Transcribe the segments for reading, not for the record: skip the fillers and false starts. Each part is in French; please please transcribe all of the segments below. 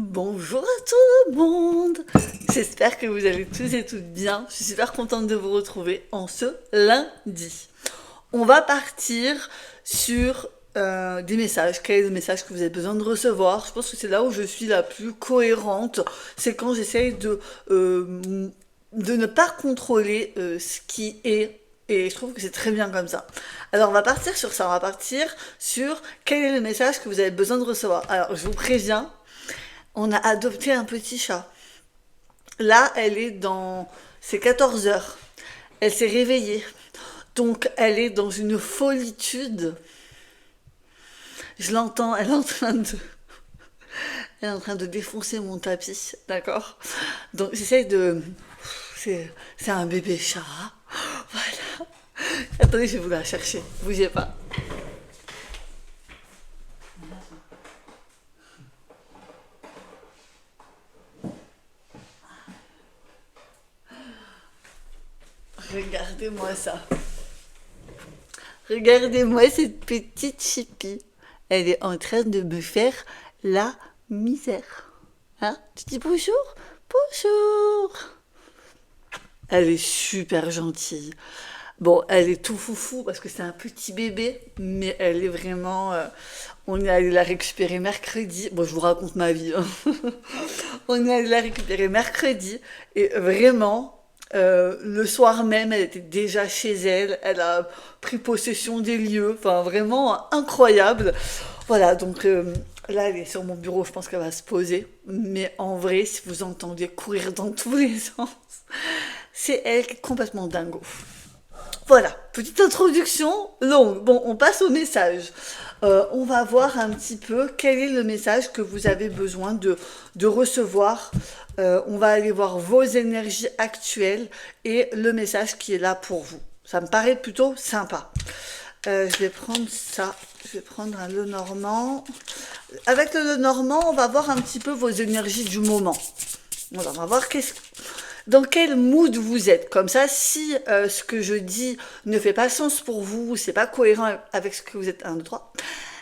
Bonjour à tout le monde. J'espère que vous allez tous et toutes bien. Je suis super contente de vous retrouver en ce lundi. On va partir sur des messages. Quel est le message que vous avez besoin de recevoir? Je pense que c'est là où je suis la plus cohérente. C'est quand j'essaye de ne pas contrôler ce qui est. Et je trouve que c'est très bien comme ça. Alors on va partir sur ça. On va partir sur quel est le message que vous avez besoin de recevoir. Alors je vous préviens, on a adopté un petit chat. Là, elle est dans ses 14 heures. Elle s'est réveillée. Donc, elle est dans une folitude. Je l'entends, elle est en train de défoncer mon tapis, d'accord? Donc, j'essaye de... C'est un bébé chat. Voilà. Attendez, je vais vous la chercher. Bougez pas. Regardez-moi ça. Regardez-moi cette petite chipie. Elle est en train de me faire la misère. Hein? Tu dis bonjour? Bonjour. Elle est super gentille. Bon, elle est tout foufou parce que c'est un petit bébé, mais elle est vraiment... on est allé la récupérer mercredi. Bon, je vous raconte ma vie, hein. On est allé la récupérer mercredi et vraiment, le soir même, elle était déjà chez elle. Elle a pris possession des lieux. Enfin, vraiment incroyable. Voilà, donc là, elle est sur mon bureau. Je pense qu'elle va se poser. Mais en vrai, si vous entendez courir dans tous les sens, c'est elle qui est complètement dingo. Voilà, petite introduction longue. Bon, on passe au message. On va voir un petit peu quel est le message que vous avez besoin de recevoir. On va aller voir vos énergies actuelles et le message qui est là pour vous. Ça me paraît plutôt sympa. Je vais prendre ça. Je vais prendre un Lenormand. Avec le Lenormand, on va voir un petit peu vos énergies du moment. Voilà, on va voir dans quel mood vous êtes. Comme ça, si ce que je dis ne fait pas sens pour vous, c'est pas cohérent avec ce que vous êtes, 1, 2, 3.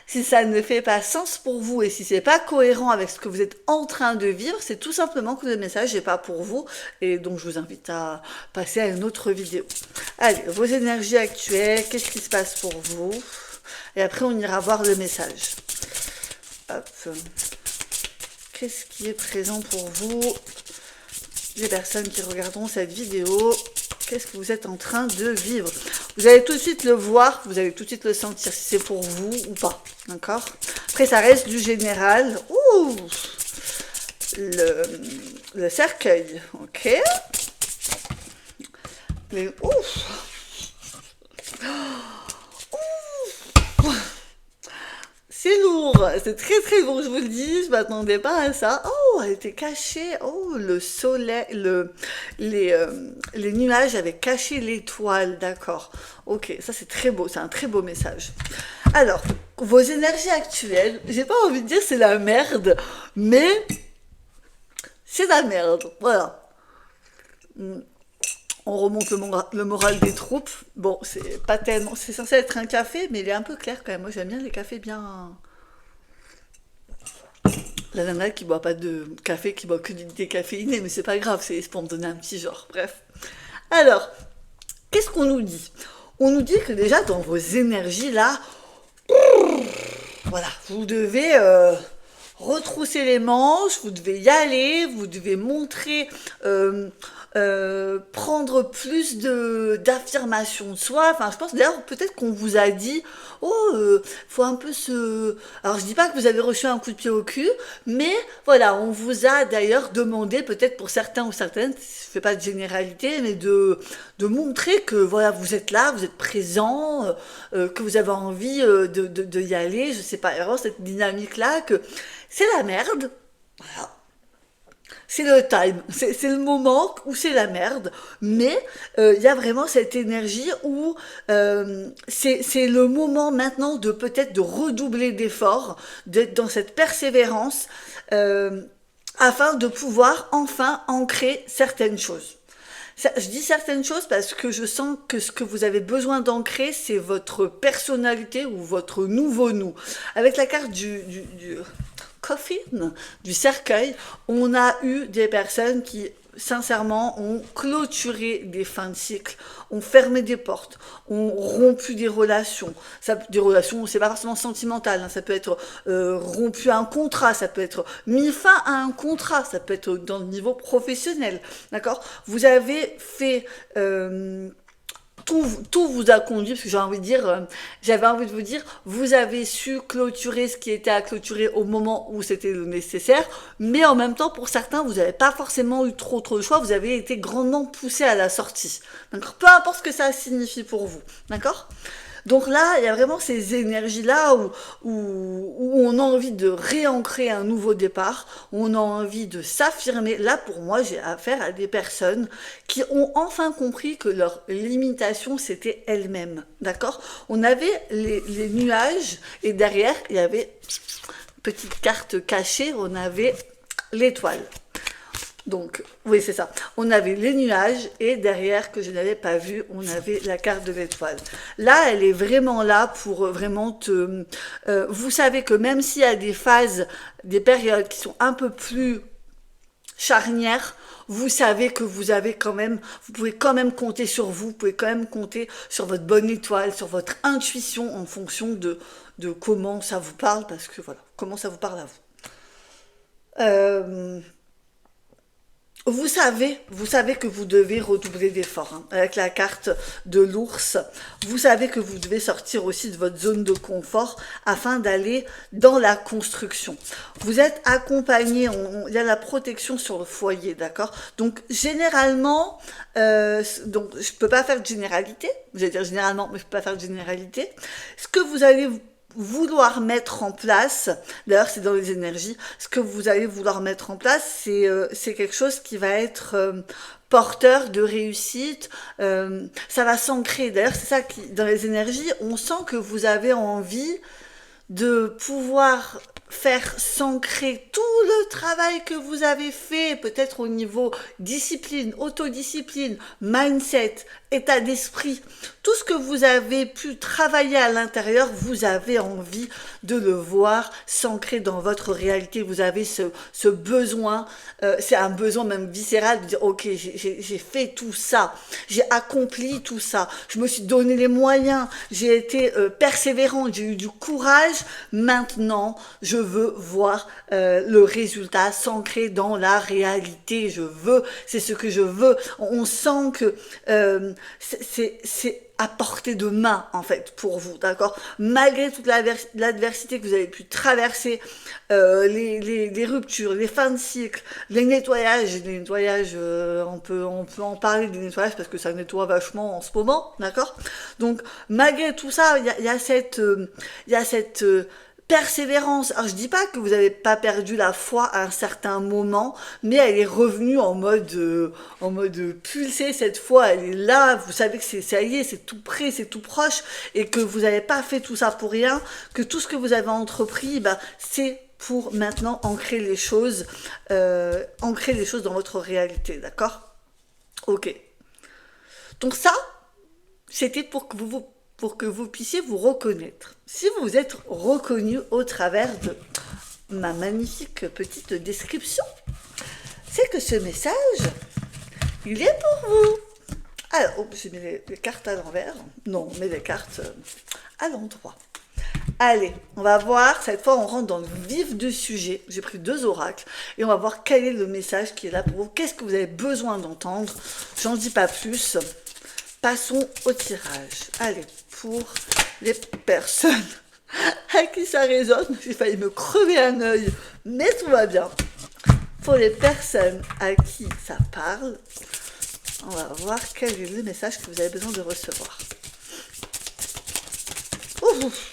Si ça ne fait pas sens pour vous et si c'est pas cohérent avec ce que vous êtes en train de vivre, c'est tout simplement que le message n'est pas pour vous. Et donc, je vous invite à passer à une autre vidéo. Allez, vos énergies actuelles, qu'est-ce qui se passe pour vous? Et après, on ira voir le message. Hop. Qu'est-ce qui est présent pour vous? Les personnes qui regarderont cette vidéo, qu'est-ce que vous êtes en train de vivre? Vous allez tout de suite le voir, vous allez tout de suite le sentir si c'est pour vous ou pas, d'accord? Après, ça reste du général. Ouh, le cercueil, ok? Ouf. C'est lourd, c'est très très lourd, je vous le dis, je m'attendais pas à ça. Oh, elle était cachée. Oh, le soleil, les nuages avaient caché l'étoile, d'accord. Ok, ça c'est très beau, c'est un très beau message. Alors, vos énergies actuelles, j'ai pas envie de dire c'est la merde, mais c'est la merde, voilà. On remonte le moral des troupes. Bon, c'est pas tellement. C'est censé être un café, mais il est un peu clair quand même. Moi, j'aime bien les cafés bien. La nana qui boit pas de café, qui boit que du décaféiné, mais c'est pas grave, c'est pour me donner un petit genre. Bref. Alors, qu'est-ce qu'on nous dit? On nous dit que déjà, dans vos énergies là, voilà, vous devez retrousser les manches, vous devez y aller, vous devez montrer, prendre plus d'affirmation de soi. Enfin, je pense d'ailleurs peut-être qu'on vous a dit, oh, faut un peu se... Alors, je dis pas que vous avez reçu un coup de pied au cul, mais voilà, on vous a d'ailleurs demandé, peut-être pour certains ou certaines, je fais pas de généralité, mais de montrer que voilà, vous êtes là, vous êtes présent, que vous avez envie de y aller, je sais pas, vraiment cette dynamique-là, que c'est la merde. Voilà. C'est le time, c'est le moment où c'est la merde, mais il y a vraiment cette énergie où c'est le moment maintenant de peut-être de redoubler d'efforts, d'être dans cette persévérance, afin de pouvoir enfin ancrer certaines choses. Je dis certaines choses parce que je sens que ce que vous avez besoin d'ancrer, c'est votre personnalité ou votre nouveau nous. Avec la carte du coffin, du cercueil, on a eu des personnes qui, sincèrement, ont clôturé des fins de cycle, ont fermé des portes, ont rompu des relations. Des relations, c'est pas forcément sentimental, hein, ça peut être rompu un contrat, ça peut être mis fin à un contrat, ça peut être dans le niveau professionnel, d'accord? Vous avez fait... tout vous a conduit, parce que j'avais envie de vous dire, vous avez su clôturer ce qui était à clôturer au moment où c'était le nécessaire, mais en même temps, pour certains, vous n'avez pas forcément eu trop de choix, vous avez été grandement poussé à la sortie. D'accord ? Peu importe ce que ça signifie pour vous. D'accord ? Donc là, il y a vraiment ces énergies-là où on a envie de réancrer un nouveau départ, on a envie de s'affirmer. Là, pour moi, j'ai affaire à des personnes qui ont enfin compris que leur limitation, c'était elles-mêmes. D'accord ? On avait les nuages et derrière, il y avait une petite carte cachée, on avait l'étoile. Donc, oui, c'est ça. On avait les nuages et derrière, que je n'avais pas vu, on avait la carte de l'étoile. Là, elle est vraiment là pour vraiment te... vous savez que même s'il y a des phases, des périodes qui sont un peu plus charnières, vous savez que vous pouvez quand même compter sur vous pouvez quand même compter sur votre bonne étoile, sur votre intuition en fonction de comment ça vous parle, parce que voilà, comment ça vous parle à vous. Vous savez que vous devez redoubler d'efforts, hein. Avec la carte de l'ours, vous savez que vous devez sortir aussi de votre zone de confort afin d'aller dans la construction. Vous êtes accompagné, il y a la protection sur le foyer, d'accord? Donc généralement, donc je peux pas faire de généralité, je vais dire généralement, mais je peux pas faire de généralité. Ce que vous allez vouloir mettre en place, d'ailleurs c'est dans les énergies, ce que vous allez vouloir mettre en place, c'est quelque chose qui va être porteur de réussite, ça va s'ancrer. D'ailleurs c'est ça qui, dans les énergies, on sent que vous avez envie de pouvoir faire s'ancrer tout le travail que vous avez fait, peut-être au niveau discipline, autodiscipline, mindset, état d'esprit, tout ce que vous avez pu travailler à l'intérieur, vous avez envie de le voir s'ancrer dans votre réalité. Vous avez ce besoin, c'est un besoin même viscéral de dire ok, j'ai fait tout ça, j'ai accompli tout ça, je me suis donné les moyens, j'ai été persévérante, j'ai eu du courage, maintenant je veux voir le résultat s'ancrer dans la réalité. C'est ce que je veux. On sent que c'est à portée de main en fait pour vous, d'accord, malgré toute l'adversité que vous avez pu traverser, les ruptures, les fins de cycle, les nettoyages, on peut en parler des nettoyages parce que ça nettoie vachement en ce moment, d'accord. Donc malgré tout ça, il y a cette persévérance. Alors je dis pas que vous n'avez pas perdu la foi à un certain moment, mais elle est revenue en mode pulsé. Cette foi, elle est là. Vous savez que ça y est, c'est tout près, c'est tout proche, et que vous n'avez pas fait tout ça pour rien. Que tout ce que vous avez entrepris, c'est pour maintenant ancrer les choses dans votre réalité, d'accord? Ok. Donc ça, c'était pour que vous puissiez vous reconnaître. Si vous vous êtes reconnu au travers de ma magnifique petite description, c'est que ce message, il est pour vous. Alors, j'ai mis les cartes à l'envers. Non, on met les cartes à l'endroit. Allez, on va voir, cette fois on rentre dans le vif du sujet. J'ai pris 2 oracles et on va voir quel est le message qui est là pour vous. Qu'est-ce que vous avez besoin d'entendre? J'en dis pas plus. Passons au tirage. Allez, pour les personnes à qui ça résonne, j'ai failli me crever un œil, mais tout va bien. Pour les personnes à qui ça parle, on va voir quel est le message que vous avez besoin de recevoir. Ouf.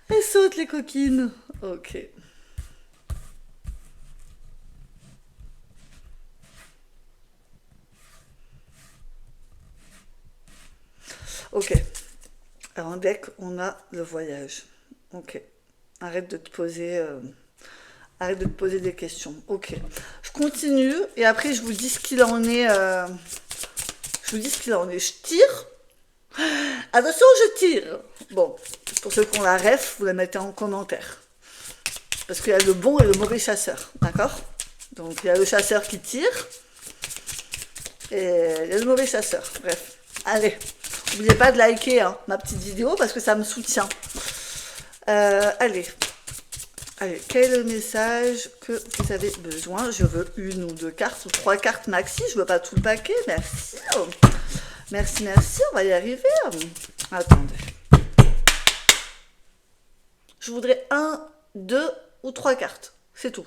Elles sautent les coquines. Ok. Ok. Alors en deck, on a le voyage. Ok. Arrête de te poser des questions. Ok. Je continue et après je vous dis ce qu'il en est. Je tire. Attention, je tire. Bon, pour ceux qui ont la ref, vous la mettez en commentaire. parce qu'il y a le bon et le mauvais chasseur, d'accord? Donc il y a le chasseur qui tire, et il y a le mauvais chasseur, bref. Allez, n'oubliez pas de liker hein, ma petite vidéo, parce que ça me soutient. Allez, quel est le message que vous avez besoin? Je veux 1 ou 2 cartes, ou 3 cartes maxi, je veux pas tout le paquet, merci. Merci, on va y arriver. Attendez. Je voudrais 1, 2 ou 3 cartes, c'est tout.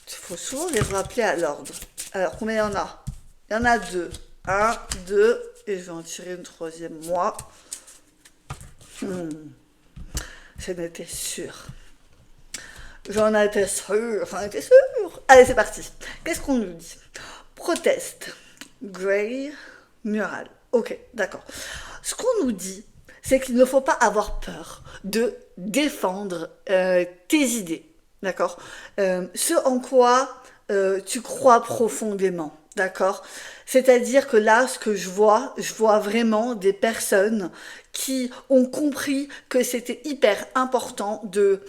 Il faut souvent les rappeler à l'ordre. Alors, combien il y en a? Il y en a 2. 1, 2, et je vais en tirer une troisième, moi. J'en étais sûre. J'en étais sûre. Allez, c'est parti. Qu'est-ce qu'on nous dit? Proteste. Grey. Mural. Ok, d'accord. Ce qu'on nous dit, c'est qu'il ne faut pas avoir peur de défendre tes idées. D'accord? Ce en quoi tu crois profondément. D'accord? C'est-à-dire que là, ce que je vois vraiment des personnes qui ont compris que c'était hyper important de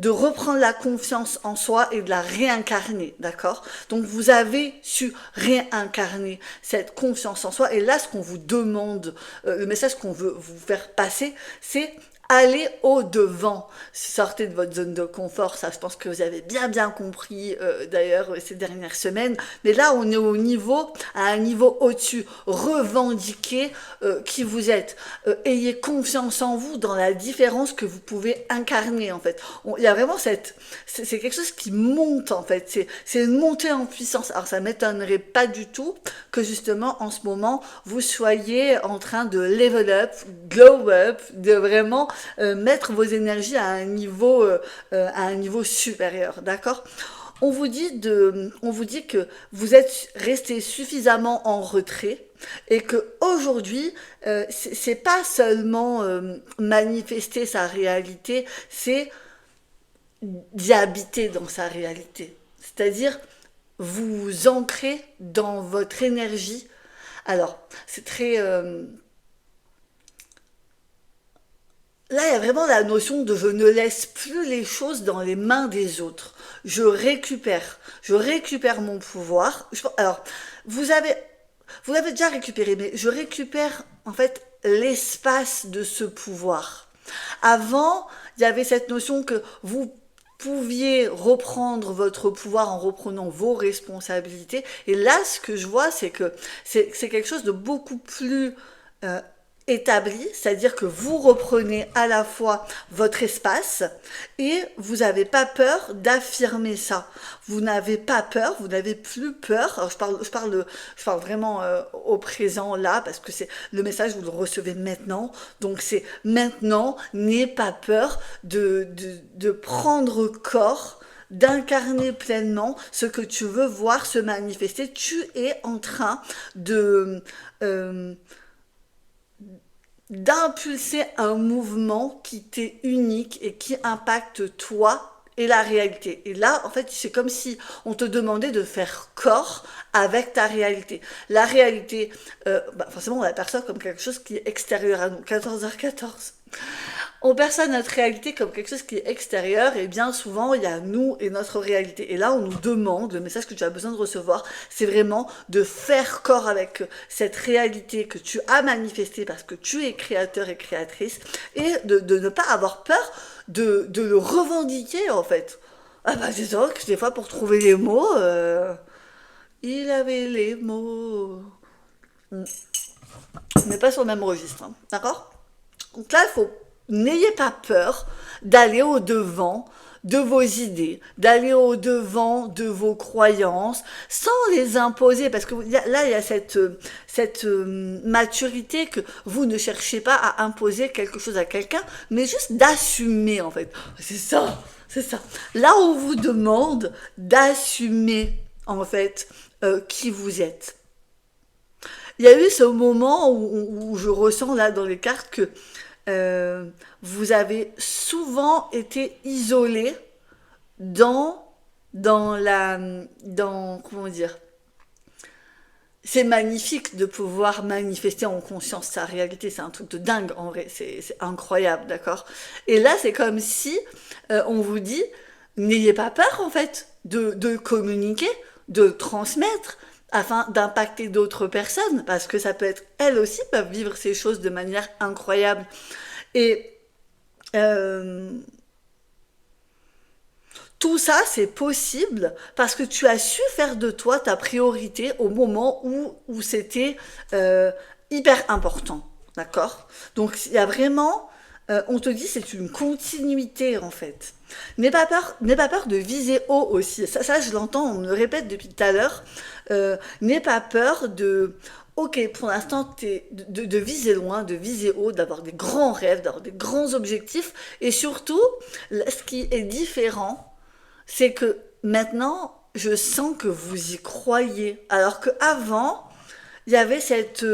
reprendre la confiance en soi et de la réincarner, d'accord? Donc vous avez su réincarner cette confiance en soi, et là ce qu'on vous demande, le message qu'on veut vous faire passer, c'est allez au-devant, sortez de votre zone de confort, ça je pense que vous avez bien compris d'ailleurs ces dernières semaines, mais là on est à un niveau au-dessus, revendiquez qui vous êtes, ayez confiance en vous dans la différence que vous pouvez incarner en fait. Il y a vraiment c'est quelque chose qui monte en fait, c'est une montée en puissance. Alors ça m'étonnerait pas du tout que justement en ce moment vous soyez en train de level up, glow up, de vraiment mettre vos énergies à un niveau supérieur, d'accord? On vous dit que vous êtes resté suffisamment en retrait et que aujourd'hui c'est pas seulement manifester sa réalité, c'est d'y habiter dans sa réalité. C'est-à-dire vous ancrer dans votre énergie. Alors c'est très là, il y a vraiment la notion de je ne laisse plus les choses dans les mains des autres. Je récupère mon pouvoir. Alors, vous l'avez déjà récupéré, mais je récupère en fait l'espace de ce pouvoir. Avant, il y avait cette notion que vous pouviez reprendre votre pouvoir en reprenant vos responsabilités. Et là, ce que je vois, c'est que c'est quelque chose de beaucoup plus établi, c'est-à-dire que vous reprenez à la fois votre espace et vous n'avez pas peur d'affirmer ça. Vous n'avez pas peur, vous n'avez plus peur. Alors je parle vraiment au présent là, parce que c'est le message, vous le recevez maintenant. Donc c'est maintenant, n'ayez pas peur de prendre corps, d'incarner pleinement ce que tu veux voir se manifester. Tu es en train d'impulser un mouvement qui t'est unique et qui impacte toi et la réalité. Et là, en fait, c'est comme si on te demandait de faire corps avec ta réalité. La réalité, forcément, on la perçoit comme quelque chose qui est extérieur à nous. 14h14. On perçoit notre réalité comme quelque chose qui est extérieur, et bien souvent il y a nous et notre réalité. Et là on nous demande, le message que tu as besoin de recevoir, c'est vraiment de faire corps avec cette réalité que tu as manifestée parce que tu es créateur et créatrice, et de ne pas avoir peur de le revendiquer en fait. Ah bah c'est vrai que des fois pour trouver les mots, il avait les mots. On n'est pas sur le même registre, hein, d'accord? Donc là, n'ayez pas peur d'aller au-devant de vos idées, d'aller au-devant de vos croyances, sans les imposer, parce que là, il y a cette maturité que vous ne cherchez pas à imposer quelque chose à quelqu'un, mais juste d'assumer, en fait. C'est ça. Là, on vous demande d'assumer, en fait, qui vous êtes. Il y a eu ce moment où je ressens là dans les cartes que vous avez souvent été isolé comment dire, c'est magnifique de pouvoir manifester en conscience sa réalité, c'est un truc de dingue en vrai, c'est incroyable, d'accord? Et là, c'est comme si on vous dit, n'ayez pas peur en fait de communiquer, de transmettre, afin d'impacter d'autres personnes, parce que ça peut être, elles aussi peuvent vivre ces choses de manière incroyable. Et euh, tout ça, c'est possible parce que tu as su faire de toi ta priorité au moment où c'était euh, hyper important. D'accord? Donc, il y a vraiment, on te dit, c'est une continuité en fait. N'aie pas peur de viser haut aussi. Ça je l'entends, on me le répète depuis tout à l'heure. N'aie pas peur de, ok, pour l'instant, de viser loin, de viser haut, d'avoir des grands rêves, d'avoir des grands objectifs. Et surtout, ce qui est différent, c'est que maintenant, je sens que vous y croyez. Alors qu'avant, il y avait cette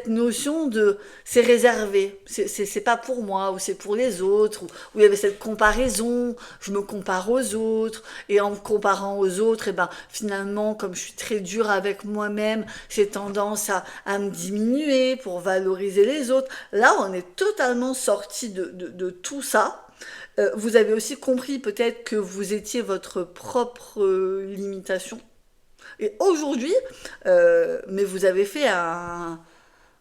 notion de c'est réservé, c'est pas pour moi, ou c'est pour les autres, où il y avait cette comparaison, je me compare aux autres, et en me comparant aux autres, et ben finalement, comme je suis très dure avec moi-même, j'ai tendance à me diminuer pour valoriser les autres. Là, on est totalement sorti de tout ça. Vous avez aussi compris peut-être que vous étiez votre propre limitation. Et aujourd'hui, mais vous avez fait un,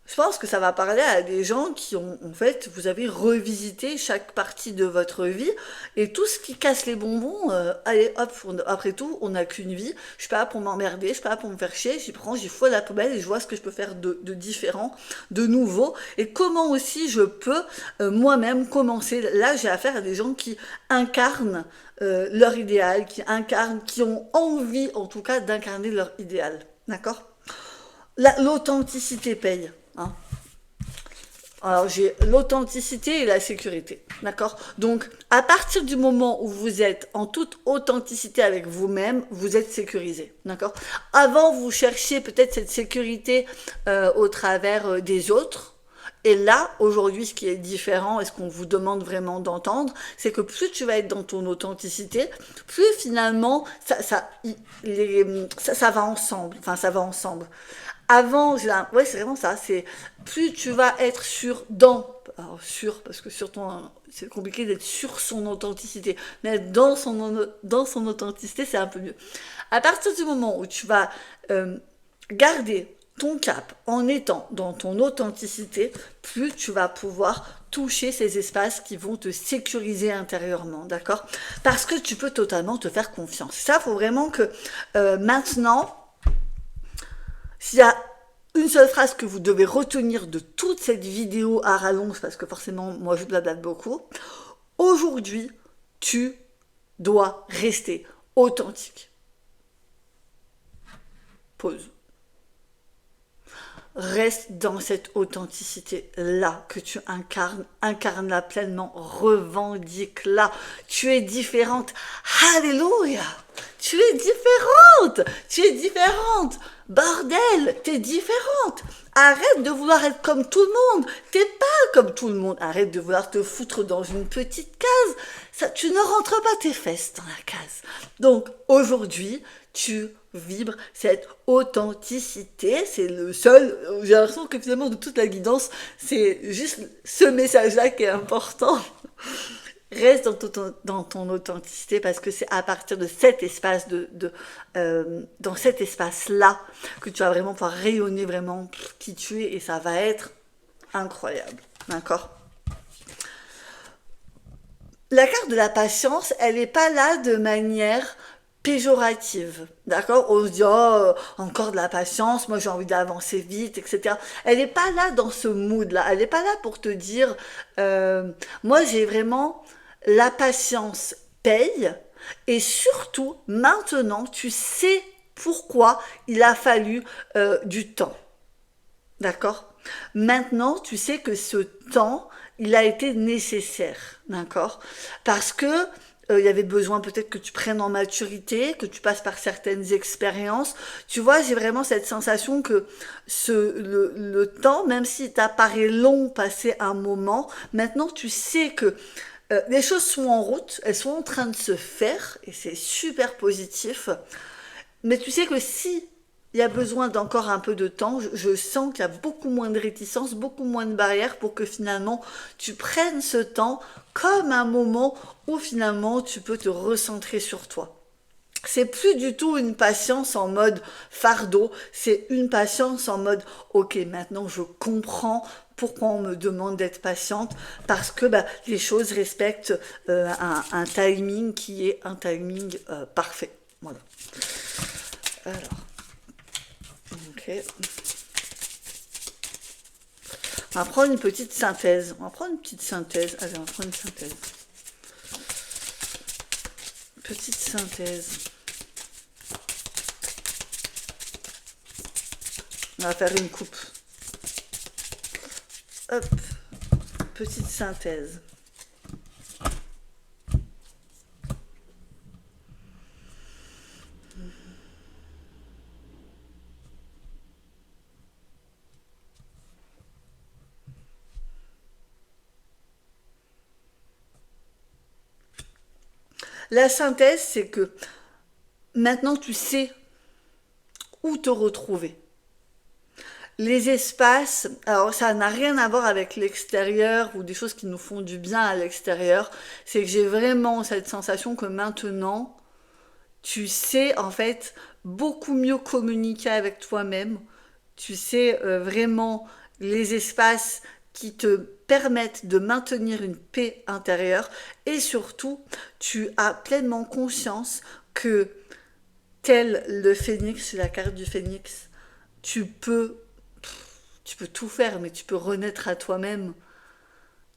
je pense que ça va parler à des gens qui ont, en fait, vous avez revisité chaque partie de votre vie et tout ce qui casse les bonbons, allez hop, après tout, on n'a qu'une vie, je suis pas là pour m'emmerder, je suis pas là pour me faire chier, j'y prends, j'y fous à la poubelle et je vois ce que je peux faire de différent, de nouveau et comment aussi je peux moi-même commencer. Là, j'ai affaire à des gens qui incarnent leur idéal, qui incarnent, qui ont envie en tout cas d'incarner leur idéal. D'accord? L'authenticité paye. Hein. Alors j'ai l'authenticité et la sécurité, d'accord? Donc à partir du moment où vous êtes en toute authenticité avec vous-même, vous êtes sécurisé, d'accord? Avant vous cherchiez peut-être cette sécurité au travers des autres. Et là, aujourd'hui, ce qui est différent et ce qu'on vous demande vraiment d'entendre, c'est que plus tu vas être dans ton authenticité, plus finalement ça va ensemble. Enfin, ça va ensemble. Avant, ouais, c'est vraiment ça. C'est plus tu vas être sûr alors sûr parce que sur ton, c'est compliqué d'être sur son authenticité, mais être dans son authenticité, c'est un peu mieux. À partir du moment où tu vas garder ton cap en étant dans ton authenticité, plus tu vas pouvoir toucher ces espaces qui vont te sécuriser intérieurement, d'accord? Parce que tu peux totalement te faire confiance. Ça, faut vraiment que maintenant, s'il y a une seule phrase que vous devez retenir de toute cette vidéo à rallonge, parce que forcément, moi je blablate beaucoup, aujourd'hui, tu dois rester authentique. Pause. Reste dans cette authenticité-là que tu incarnes, incarne-la pleinement, revendique-la. Tu es différente. Alléluia! Tu es différente! Tu es différente! Bordel, t'es différente! Arrête de vouloir être comme tout le monde! T'es pas comme tout le monde! Arrête de vouloir te foutre dans une petite case! Ça, tu ne rentres pas tes fesses dans la case. Donc, aujourd'hui, tu vibres cette authenticité, c'est le seul, j'ai l'impression que finalement de toute la guidance, c'est juste ce message-là qui est important. Reste dans ton authenticité parce que c'est à partir de cet espace dans cet espace-là que tu vas vraiment pouvoir rayonner vraiment qui tu es et ça va être incroyable. D'accord? La carte de la patience, elle n'est pas là de manière péjorative, d'accord? On se dit, oh, encore de la patience, moi j'ai envie d'avancer vite, etc. Elle n'est pas là dans ce mood-là, elle n'est pas là pour te dire, moi j'ai vraiment la patience paye, et surtout, maintenant, tu sais pourquoi il a fallu du temps, d'accord? Maintenant, tu sais que ce temps, il a été nécessaire, d'accord? Parce que il y avait besoin peut-être que tu prennes en maturité, que tu passes par certaines expériences. Tu vois, j'ai vraiment cette sensation que le temps, même si t'apparaît long, passer un moment, maintenant tu sais que les choses sont en route, elles sont en train de se faire, et c'est super positif. Mais tu sais que si il y a besoin d'encore un peu de temps. Je sens qu'il y a beaucoup moins de réticence, beaucoup moins de barrières pour que finalement tu prennes ce temps comme un moment où finalement tu peux te recentrer sur toi. C'est plus du tout une patience en mode fardeau, c'est une patience en mode ok, maintenant je comprends pourquoi on me demande d'être patiente, parce que bah, les choses respectent un timing qui est un timing parfait. Voilà. Alors, ok. On va prendre une petite synthèse. On va prendre une petite synthèse. Allez, on va prendre une synthèse. Petite synthèse. On va faire une coupe. Hop. Petite synthèse. La synthèse, c'est que maintenant tu sais où te retrouver. Les espaces, alors ça n'a rien à voir avec l'extérieur ou des choses qui nous font du bien à l'extérieur, c'est que j'ai vraiment cette sensation que maintenant, tu sais en fait beaucoup mieux communiquer avec toi-même, tu sais vraiment les espaces qui te permettent de maintenir une paix intérieure et surtout, tu as pleinement conscience que tel le phénix, la carte du phénix, tu peux tu peux tout faire, mais tu peux renaître à toi-même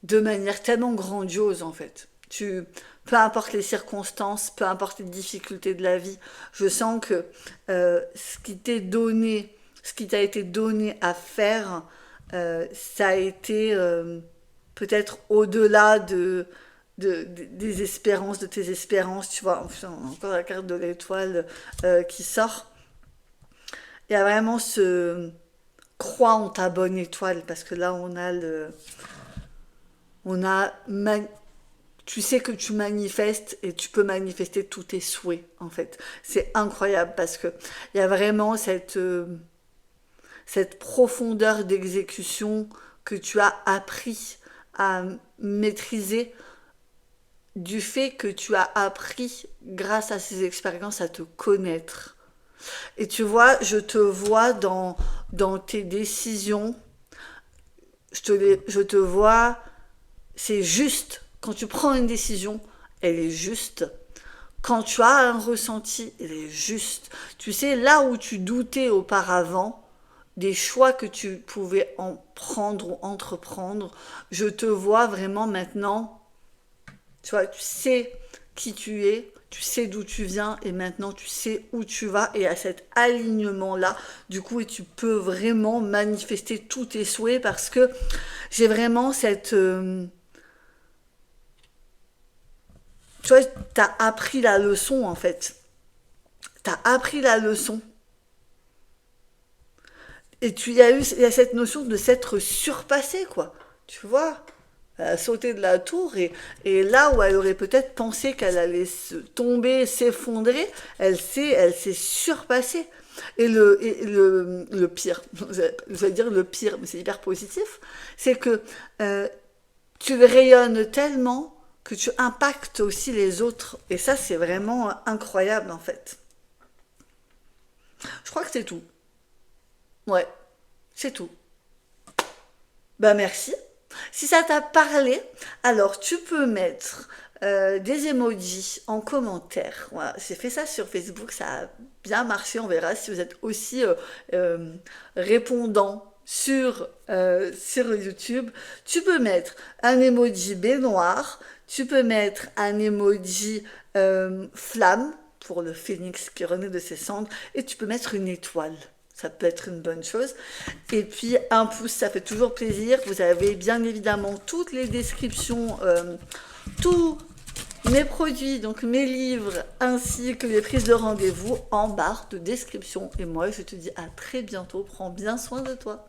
de manière tellement grandiose en fait. Peu importe les circonstances, peu importe les difficultés de la vie, je sens que ce qui t'a été donné à faire, ça a été peut-être au-delà des espérances, de tes espérances, tu vois. Enfin, encore la carte de l'étoile qui sort. Il y a vraiment ce crois en ta bonne étoile parce que là on a tu sais que tu manifestes et tu peux manifester tous tes souhaits en fait. C'est incroyable parce que il y a vraiment cette profondeur d'exécution que tu as appris à maîtriser du fait que tu as appris grâce à ces expériences à te connaître. Et tu vois, je te vois dans tes décisions, je te vois, c'est juste. Quand tu prends une décision, elle est juste. Quand tu as un ressenti, elle est juste. Tu sais, là où tu doutais auparavant, des choix que tu pouvais en prendre ou entreprendre, je te vois vraiment maintenant, tu vois, tu sais qui tu es, tu sais d'où tu viens et maintenant tu sais où tu vas et à cet alignement-là, du coup, et tu peux vraiment manifester tous tes souhaits parce que j'ai vraiment tu vois, t'as appris la leçon en fait. T'as appris la leçon. Et il y a cette notion de s'être surpassé, quoi. Tu vois, elle a sauté de la tour et là où elle aurait peut-être pensé qu'elle allait tomber, s'effondrer, elle s'est surpassée. Et le pire, je vais dire le pire, mais c'est hyper positif, c'est que tu rayonnes tellement que tu impactes aussi les autres. Et ça, c'est vraiment incroyable, en fait. Je crois que c'est tout. Ouais, c'est tout. Bah merci. Si ça t'a parlé, alors tu peux mettre des emojis en commentaire. Voilà, j'ai fait ça sur Facebook, ça a bien marché. On verra si vous êtes aussi répondant sur YouTube. Tu peux mettre un emoji baignoire, tu peux mettre un emoji flamme pour le phénix qui renaît de ses cendres et tu peux mettre une étoile. Ça peut être une bonne chose. Et puis un pouce, ça fait toujours plaisir. Vous avez bien évidemment toutes les descriptions, tous mes produits, donc mes livres, ainsi que les prises de rendez-vous en barre de description. Et moi, je te dis à très bientôt. Prends bien soin de toi.